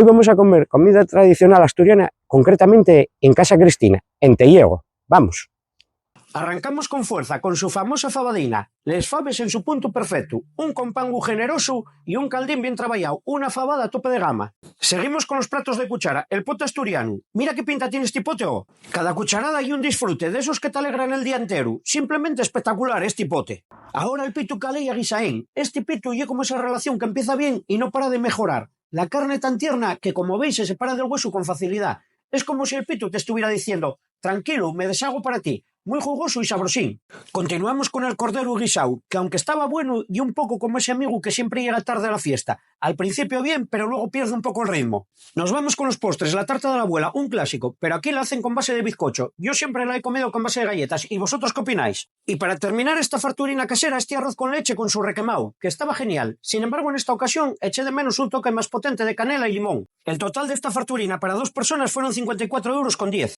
vamos a comer comida tradicional asturiana, concretamente en Casa Cristina, en Tellego. Vamos. Arrancamos con fuerza con su famosa fabadina, les faves en su punto perfecto, un compango generoso y un caldín bien trabajado, una fabada a tope de gama. Seguimos con los platos de cuchara, el pote asturiano. Mira qué pinta tiene este pote, oh. Cada cucharada y un disfrute de esos que te alegran el día entero. Simplemente espectacular este pote. Ahora el pitu calé a guisaén. Este pitu y como esa relación que empieza bien y no para de mejorar. La carne tan tierna que como veis se separa del hueso con facilidad. Es como si el pitu te estuviera diciendo: tranquilo, me deshago para ti. Muy jugoso y sabrosín. Continuamos con el cordero guisao, que aunque estaba bueno y un poco como ese amigo que siempre llega tarde a la fiesta. Al principio bien, pero luego pierde un poco el ritmo. Nos vamos con los postres, la tarta de la abuela, un clásico, pero aquí la hacen con base de bizcocho. Yo siempre la he comido con base de galletas, ¿y vosotros qué opináis? Y para terminar esta farturina casera, este arroz con leche con su requemao, que estaba genial. Sin embargo, en esta ocasión eché de menos un toque más potente de canela y limón. El total de esta farturina para 2 personas fueron 54,10 €.